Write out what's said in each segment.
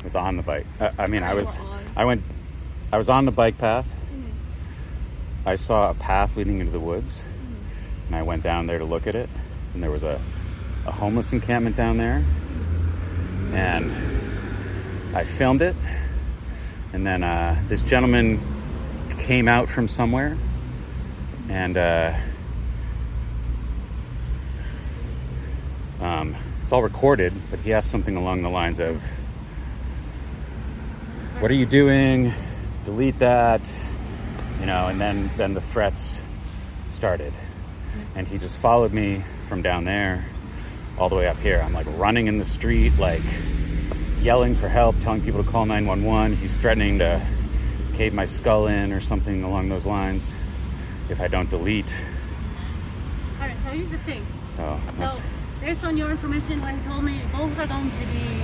was on the bike. I was on the bike path. I saw a path leading into the woods, and I went down there to look at it, and there was a homeless encampment down there, and I filmed it, and then this gentleman came out from somewhere, and it's all recorded, but he asked something along the lines of, "What are you doing? Delete that." You know, and then the threats started. And he just followed me from down there all the way up here. I'm like running in the street, like yelling for help, telling people to call 911. He's threatening to cave my skull in or something along those lines if I don't delete. All right, so here's the thing. So based on your information, when he told me both are going to be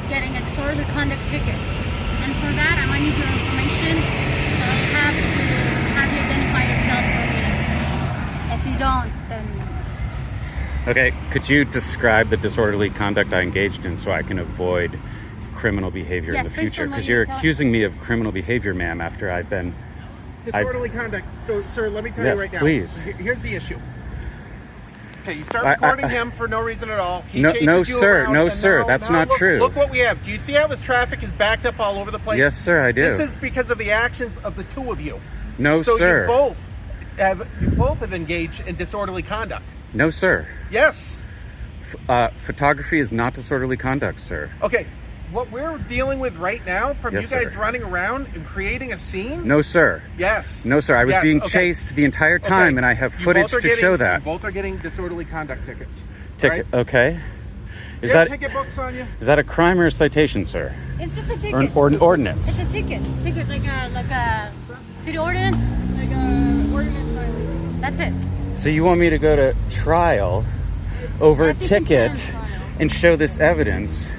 getting a disorderly conduct ticket. And for that, I might need your information. So you have you identify yourself for me. If you don't, then... Okay, could you describe the disorderly conduct I engaged in so I can avoid criminal behavior in the future? Because you're accusing me of criminal behavior, ma'am, after I've been... Disorderly conduct. So, sir, let me tell you right now. Please. Here's the issue. Okay, you start recording him for no reason at all. No, sir. That's not true. Look what we have. Do you see how this traffic is backed up all over the place? Yes, sir, I do. This is because of the actions of the two of you. No, so sir. You both have engaged in disorderly conduct. No, sir. Yes. Photography is not disorderly conduct, sir. Okay, what we're dealing with right now, from Yes, you guys sir. running around and creating a scene? No, sir. Yes. No, sir. I was being chased the entire time, and I have footage to show that. You both are getting disorderly conduct tickets. Ticket, right? okay. Is that ticket books on you? Is that a crime or a citation, sir? It's just a ticket. Or an ordinance? It's a ticket. Ticket, like a city ordinance, like a ordinance violation. That's it. So you want me to go to trial over a ticket and show this evidence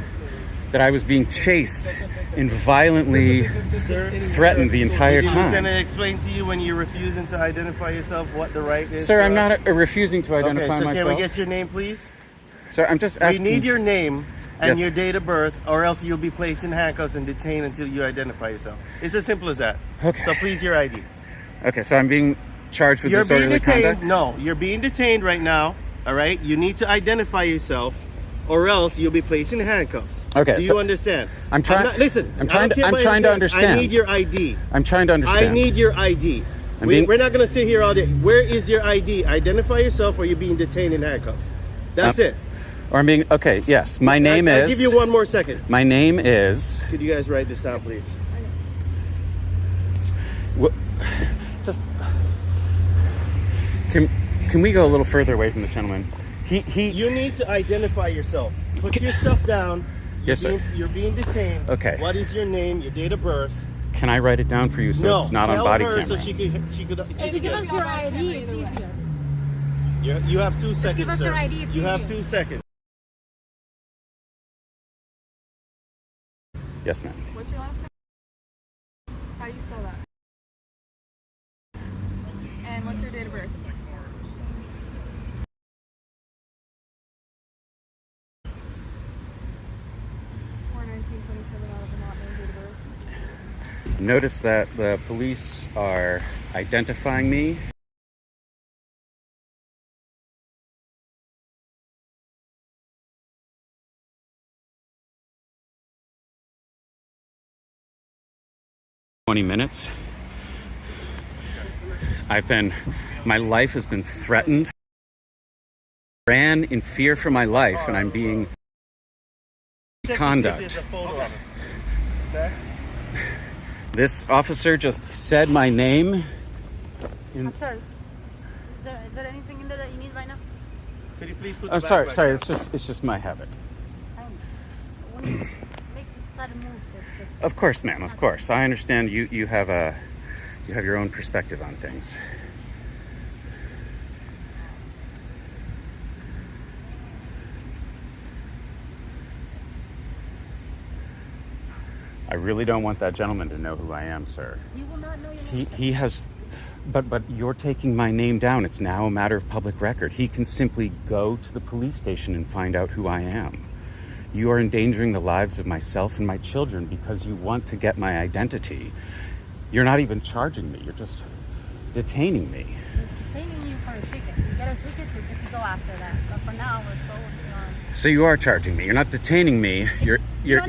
that I was being chased and violently threatened the entire time? Did Lieutenant explain to you when you're refusing to identify yourself what the right is? Sir, I'm not refusing to identify okay, so myself. Can we get your name, please? Sir, I'm just asking. We need your name and Yes. your date of birth, or else you'll be placed in handcuffs and detained until you identify yourself. It's as simple as that. Okay. So please, your ID. Okay, so I'm being charged with You're being disorderly detained. conduct? No, you're being detained right now. All right. You need to identify yourself, or else you'll be placed in handcuffs. Okay. Do you understand? I'm trying. Listen. I'm trying to understand. I need your ID. I'm trying to understand. I need your ID. We're not going to sit here all day. Where is your ID? Identify yourself, or you're being detained in handcuffs. That's it. Or I'm being... Okay, yes. My name is... I'll give you one more second. My name is... Could you guys write this down, please? Just... Can we go a little further away from the gentleman? You need to identify yourself. Put your stuff down. Yes, sir. You're being detained. Okay. What is your name, your date of birth? Can I write it down for you so No, it's not on body tell her camera? so she could If you give us your ID, it's easier. You have 2 seconds, give us sir. your ID, it's You have easier. 2 seconds. Yes, ma'am. What's your last name? How do you spell that? And what's your date of birth? Notice that the police are identifying me. Minutes. My life has been threatened. Ran in fear for my life, and I'm being conduct. This officer just said my name. I'm sorry. Is there anything in there that you need right now? Could you please put I'm the sorry. back Sorry, down? it's just my habit. When you make sudden moves. Of course, ma'am. Of course, I understand. You have your own perspective on things. I really don't want that gentleman to know who I am, sir. You will not know your name. He has, but you're taking my name down. It's now a matter of public record. He can simply go to the police station and find out who I am. you are endangering the lives of myself and my children because you want to get my identity. You're not even charging me. You're just detaining me. You're detaining you for a ticket. You get a ticket, you're good to go after that. But for now, we're so So you are charging me. You're not detaining me. You're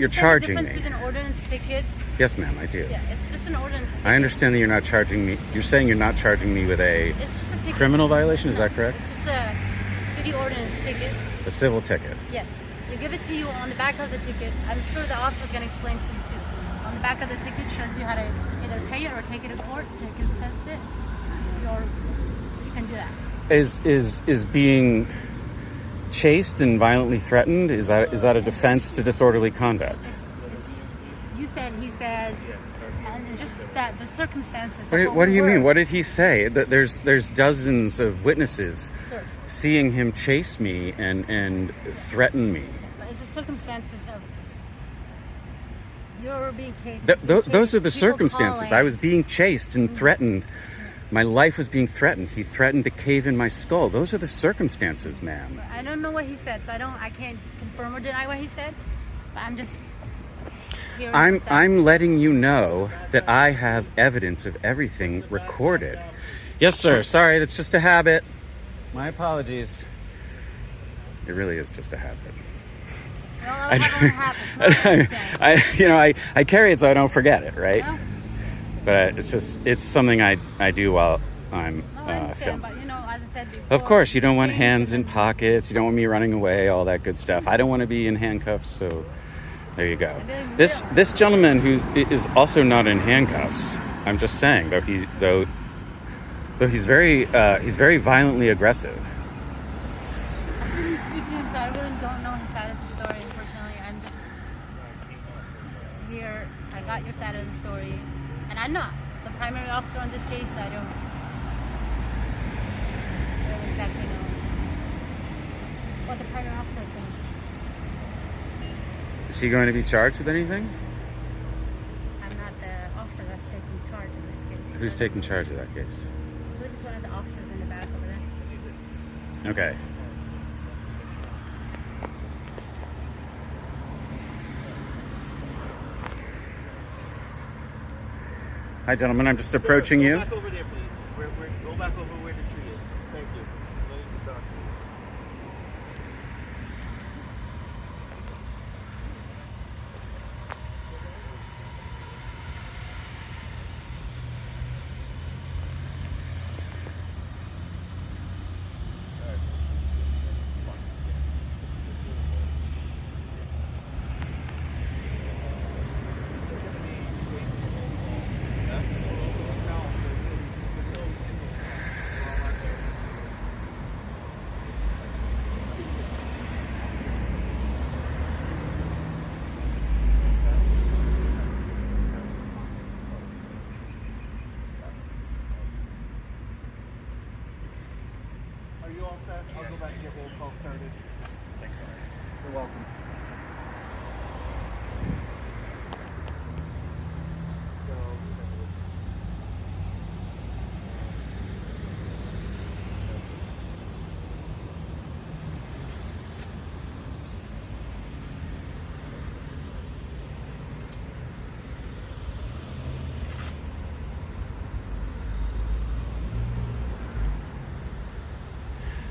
charging the me. difference between an ordinance ticket. Yes, ma'am, I do. Yeah, it's just an ordinance ticket. I understand that you're not charging me. You're saying you're not charging me with a It's just a ticket. criminal violation. Is No, that correct? It's just a city ordinance ticket. A civil ticket. Yes. You give it to you on the back of the ticket. I'm sure the officer's going to explain to you too. On the back of the ticket shows you how to either pay it or take it to court to contest it. You can do that. Is being chased and violently threatened, is that a defense to disorderly conduct? It's you said, he said, and it's just that the circumstances. What do you mean? What did he say? There's dozens of witnesses Sir, seeing him chase me and threaten me. but it's the circumstances of you're being chased. Those are the People circumstances. calling. I was being chased and threatened. My life was being threatened. He threatened to cave in my skull. Those are the circumstances, ma'am. I don't know what he said, so I can't confirm or deny what he said. But I'm just. hearing him say. I'm letting you know that I have evidence of everything recorded. Yes, sir. Sorry, that's just a habit. My apologies. It really is just a habit. I carry it so I don't forget it, right? No? But it's something I do while I'm No, I understand, filming. but as I said before. Of course, you don't want things hands in and- pockets. You don't want me running away. All that good stuff. I don't want to be in handcuffs. So there you go. This gentleman who is also not in handcuffs. I'm just saying, though he's very violently aggressive. I didn't speak to him, so I really don't know his side of the story. Unfortunately, I'm just here. I got your side of the story, and I'm not the primary officer on this case. So I don't really exactly know what the primary officer thinks. Is he going to be charged with anything? I'm not the officer that's taking charge in this case. Who's taking charge of that case? I believe it's one of the officers in the back over there. Okay. Hi, gentlemen. I'm just approaching Go you. back over there, please. Go back over where the tree is. Thank you. I need to talk to you. Are you all set? I'll go back and get roll call started. Thanks. You're welcome.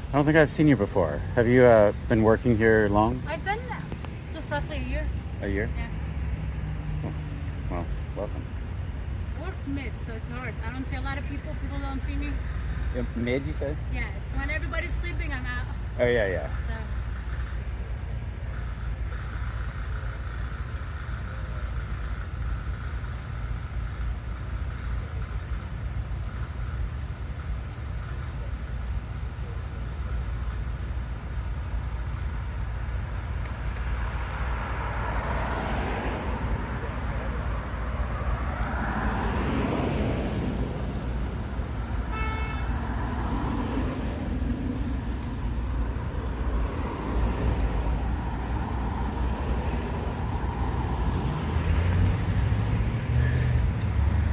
I don't think I've seen you before. Have you been working here long? I've been just roughly a year. A year? Yeah. Oh, well, welcome. Work mid, so it's hard. I don't see a lot of people. People don't see me. Mid, you said? Yes, when everybody's sleeping, I'm out. Oh, yeah. So.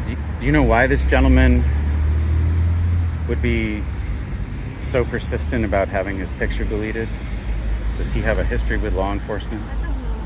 Do you know why this gentleman would be so persistent about having his picture deleted? Does he have a history with law enforcement? I don't know.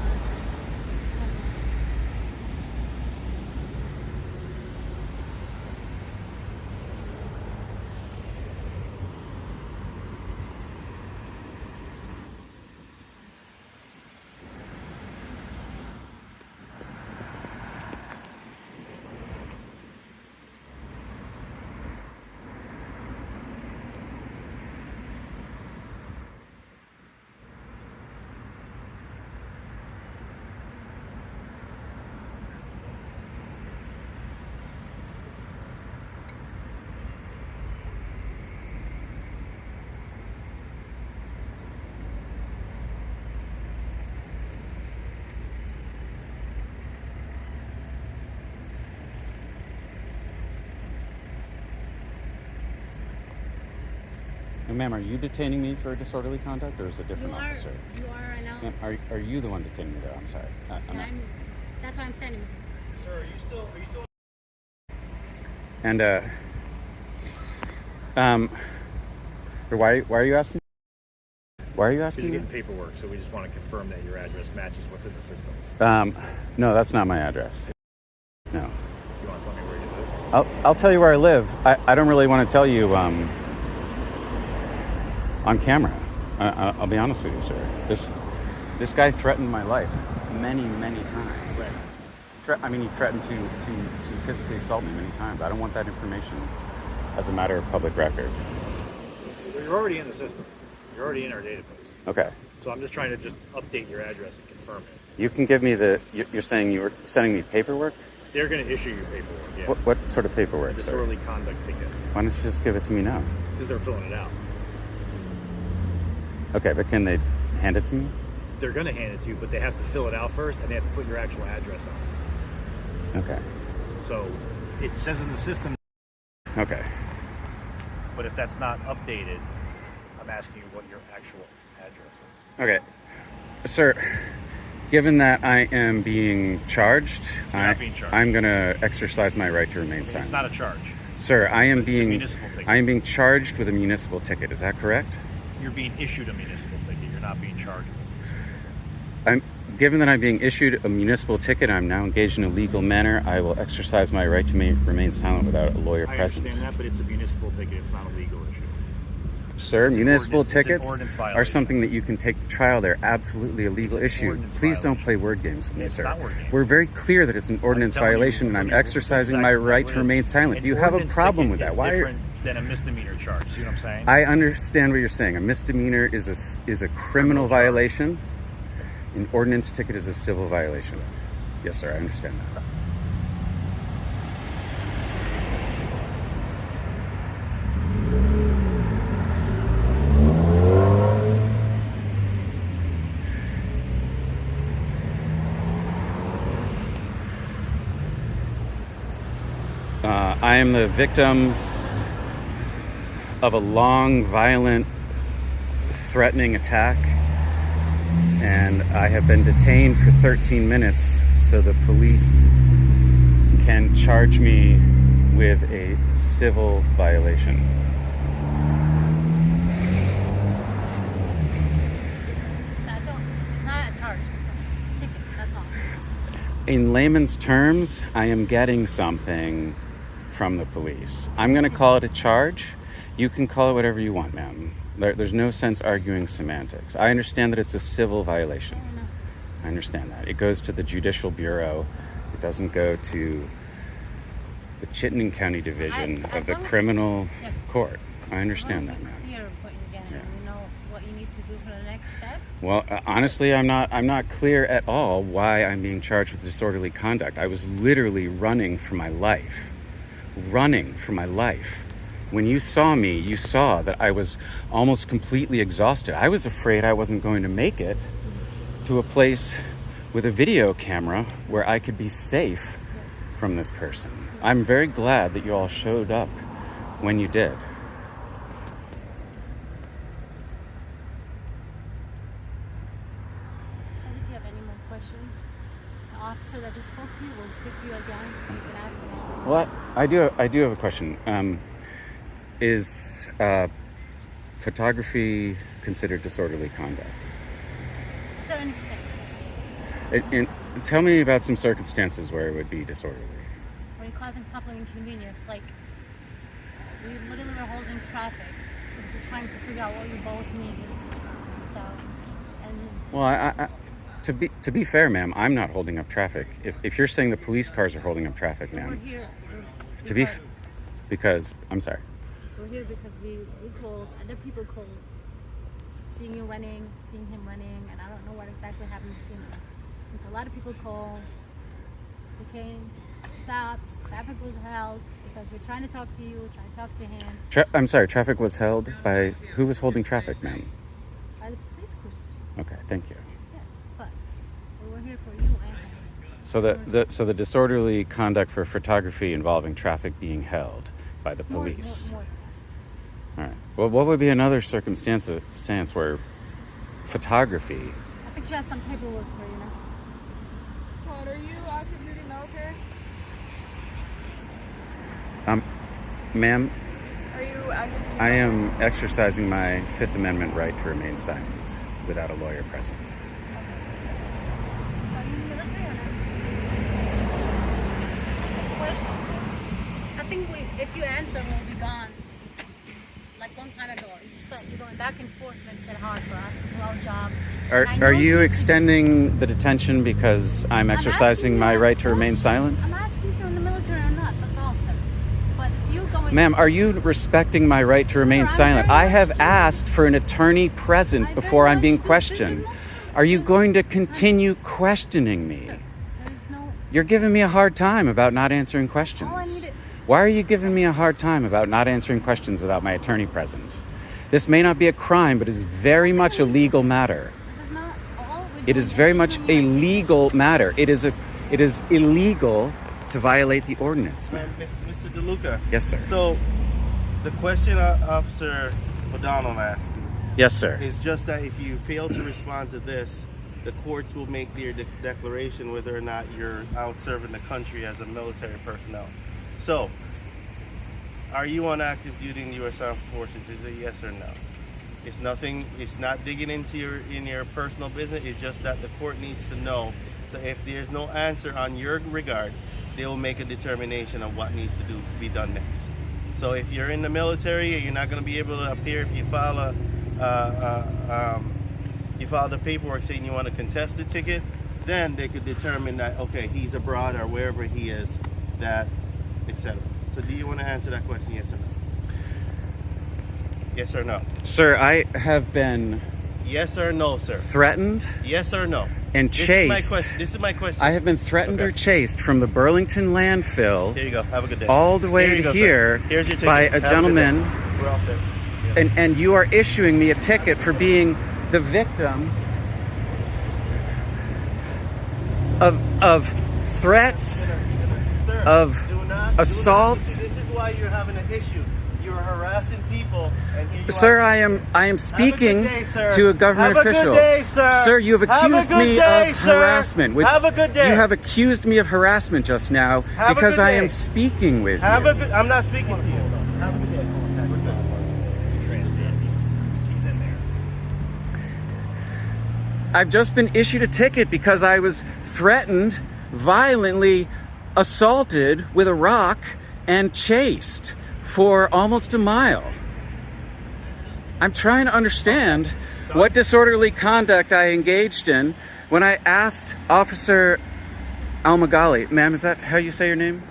Hey, ma'am, are you detaining me for disorderly conduct, or is it a different officer? You are right now. Ma'am, are you the one detaining me there? I'm sorry. I'm not. That's why I'm standing with you. Sir, are you still? And why are you asking? Why are you asking? You're getting paperwork, so we just want to confirm that your address matches what's in the system. No, that's not my address. No. You want to tell me where you live? I'll tell you where I live. I don't really want to tell you on camera. I'll be honest with you, sir. This guy threatened my life many times. Right. He threatened to physically assault me many times. I don't want that information as a matter of public record. Well, you're already in the system. You're already in our database. Okay. So I'm just trying to just update your address and confirm it. You can give me you're saying you were sending me paperwork? They're going to issue you paperwork, yeah. What sort of paperwork, sir? Disorderly conduct ticket. Why don't you just give it to me now? Because they're filling it out. Okay, but can they hand it to me? They're going to hand it to you, but they have to fill it out first, and they have to put your actual address on it. Okay. So it says in the system, Okay. but if that's not updated, I'm asking you what your actual address is. Okay. Sir, given that I am being charged, You're not being charged. I'm going to exercise my right to remain silent. It's not a charge. Sir, I am It's a municipal ticket. being charged with a municipal ticket. Is that correct? You're being issued a municipal ticket. You're not being charged with a municipal ticket. Given that I'm being issued a municipal ticket, I'm now engaged in a legal manner. I will exercise my right to remain silent without a lawyer I present. understand that, but it's a municipal ticket. It's not a legal issue. Sir, It's an municipal ordinance- it's an tickets ordinance are violation. something that you can take to trial. They're absolutely a legal It's an issue. ordinance Please don't violation. play word games with me, It's sir. not word games. We're very clear that it's an ordinance telling you violation, and what I'm your- exercising my exactly right what to it is. remain silent. An Do you have a ordinance problem with ticket that? is Why? different than a misdemeanor charge. See what I'm saying? I understand what you're saying. A misdemeanor is a criminal charge. violation. An ordinance ticket is a civil violation. Yes, sir. I understand that. I am the victim of a long, violent, threatening attack, and I have been detained for 13 minutes so the police can charge me with a civil violation. It's not a charge. It's a ticket. That's all. In layman's terms, I am getting something from the police. I'm going to call it a charge. You can call it whatever you want, ma'am. There's no sense arguing semantics. I understand that it's a civil violation. I understand that. It goes to the Judicial Bureau. It doesn't go to the Chittenden County Division of the Criminal Court. I understand that, ma'am. Clear what you're getting. You know what you need to do for the next step. Well, honestly, I'm not clear at all why I'm being charged with disorderly conduct. I was literally running for my life. When you saw me, you saw that I was almost completely exhausted. I was afraid I wasn't going to make it to a place with a video camera where I could be safe from this person. I'm very glad that you all showed up when you did. So if you have any more questions, the officer that just spoke to you will speak to you again. You can ask him. Well, I do have a question. Is photography considered disorderly conduct? To a certain extent. And tell me about some circumstances where it would be disorderly. When you're causing public inconvenience, like we literally were holding traffic because we're trying to figure out what you both needed. So, and Well, I to be fair, ma'am, I'm not holding up traffic. If you're saying the police cars are holding up traffic, we're ma'am, here. to be because I'm sorry. We're here because we called, other people called, seeing him running, and I don't know what exactly happened between them. And so a lot of people called, we came, stopped, traffic was held because we're trying to talk to you, we're trying to talk to him. I'm sorry, traffic was held by who was holding traffic, ma'am? By the police cruisers. Okay, thank you. Yeah, but we're here for you and him. So the disorderly conduct for photography involving traffic being held by the police. More. All right. Well, what would be another circumstance where photography? I think she has some paperwork for you now. Todd, are you active duty military? Ma'am, Are you active duty I am exercising my Fifth Amendment right to remain silent without a lawyer present. Are you military or not? Questions. I think if you answer, we'll be gone. Like long time ago. It's just that you're going back and forth and it's hard for us to do our job. Are you extending the detention because I'm exercising my right to remain silent? I'm asking if you're in the military or not. That's all, sir. But if you're going... Ma'am, are you respecting my right to remain silent? I have asked for an attorney present before I'm being questioned. Are you going to continue questioning me? Sir, there's no... You're giving me a hard time about not answering questions. Why are you giving me a hard time about not answering questions without my attorney present? This may not be a crime, but it is very much a legal matter. It is very much a legal matter. It is illegal to violate the ordinance, ma'am. Mr. DeLuca. Yes, sir. So, the question Officer O'Donnell asked Yes, sir. is just that if you fail to respond to this, the courts will make their declaration whether or not you're out serving the country as a military personnel. So, are you on active duty in the U.S. Armed Forces? Is it yes or no? It's nothing. It's not digging into your personal business. It's just that the court needs to know. So if there's no answer on your regard, they will make a determination of what needs to be done next. So if you're in the military, you're not going to be able to appear if you file the paperwork saying you want to contest the ticket. Then they could determine that okay, he's abroad or wherever he is, that etc. So do you want to answer that question, yes or no? Yes or no? Sir, I have been Yes or no, sir? threatened Yes or no? and chased. This is my question. I have been threatened or chased from the Burlington landfill Here you go. Have a good day. all the way to Sir. here Here's your ticket. by Have a good gentleman, day. We're all set. and you are issuing me a ticket for being the victim of threats, Sir, of assault. This is why you're having an issue. You're harassing people, and here you Sir, are. I am speaking Have a good day, sir. to a government Have a official. good day, sir. Sir, you have Have a accused good me day, of sir. harassment. Have a good day. You have accused me of harassment just now Have a because good I day. am speaking with Have you. a good. I'm not speaking to you. Have a good day. He's in there. I've just been issued a ticket because I was threatened, violently assaulted with a rock, and chased for almost a mile. I'm trying to understand what disorderly conduct I engaged in when I asked Officer Almagali, ma'am, is that how you say your name?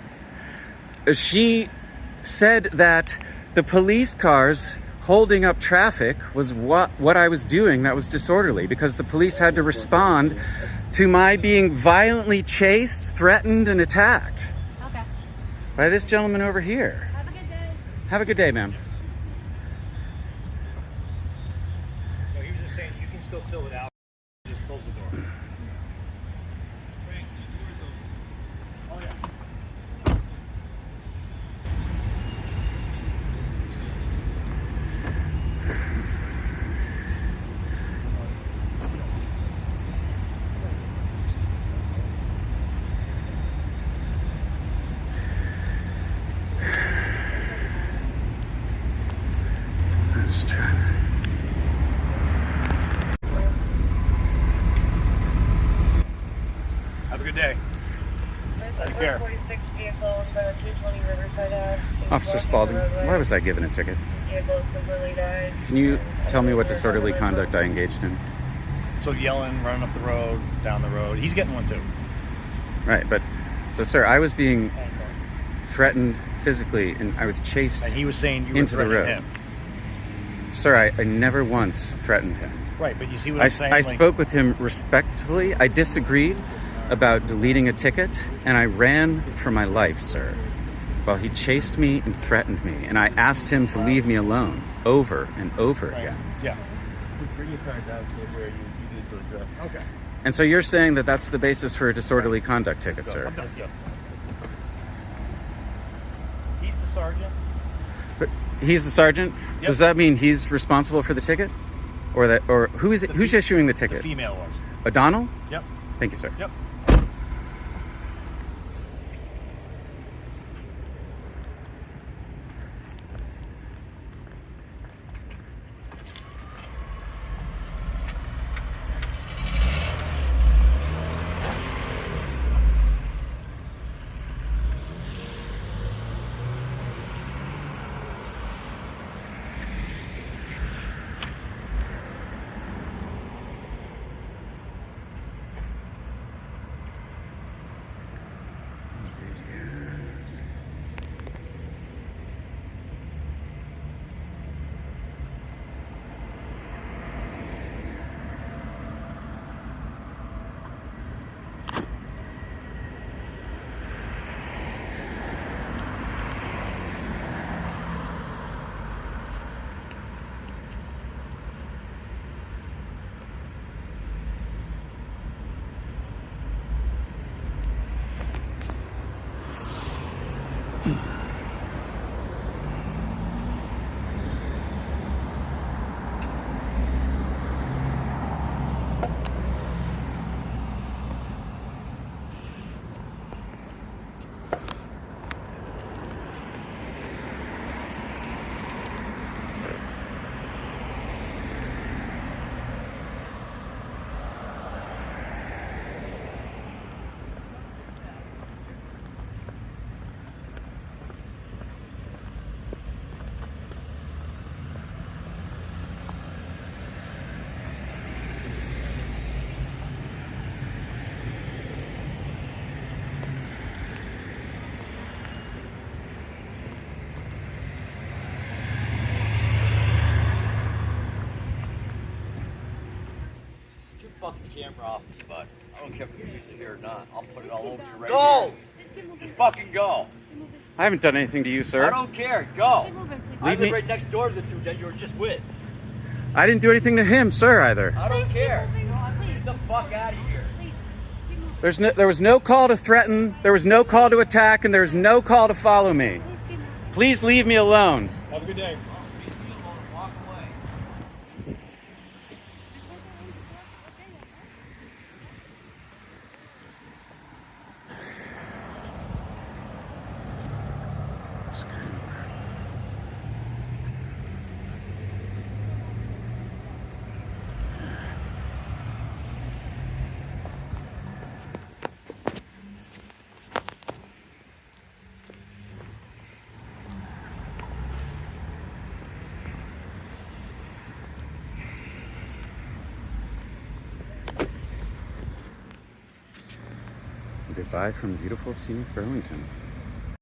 She said that the police cars holding up traffic was what I was doing that was disorderly because the police had to respond to my being violently chased, threatened, and attacked Okay. by this gentleman over here. Have a good day. Have a good day, ma'am. No, he was just saying you can still fill it out. Just close the door. Oh yeah. I'm just trying to... Have a good day. Take care. 46 vehicle, 220 Riverside Ave. Officer Spalding, why was I given a ticket? Vehicle severely died. Can you tell me what disorderly conduct I engaged in? So yelling, running up the road, down the road. He's getting one too. Right, but... So, sir, I was being threatened physically, and I was chased And he was saying you were into the threatening road. him. Sir, I never once threatened him. Right, but you see what I I'm saying? I Like, spoke with him respectfully. I disagreed about deleting a ticket, and I ran for my life, sir, while he chased me and threatened me. And I asked him to leave me alone over and over again. Yeah. Bring your card down to where you need to address. Okay. And so you're saying that that's the basis for a disorderly conduct ticket, sir? Let's go. He's the sergeant. But He's the sergeant? Yep. Does that mean he's responsible for the ticket? Or who is it? Who's issuing the The ticket? female was. O'Donnell? Yep. Thank you, sir. Yep. Fucking camera off me, bud. I don't care if you use it here or not. I'll put it all over you right here. Just fucking go. I haven't done anything to you, sir. I don't care. Go. I Leave live me- right next door to the two that you were just with. I didn't do anything to him, sir, either. I don't Please care. keep moving. Get the fuck out of here. Please, keep moving. There was no call to threaten, there was no call to attack, and there's no call to follow me. Please keep moving. Please leave me alone. Have a good day. Walk away. Goodbye from beautiful scenic Burlington.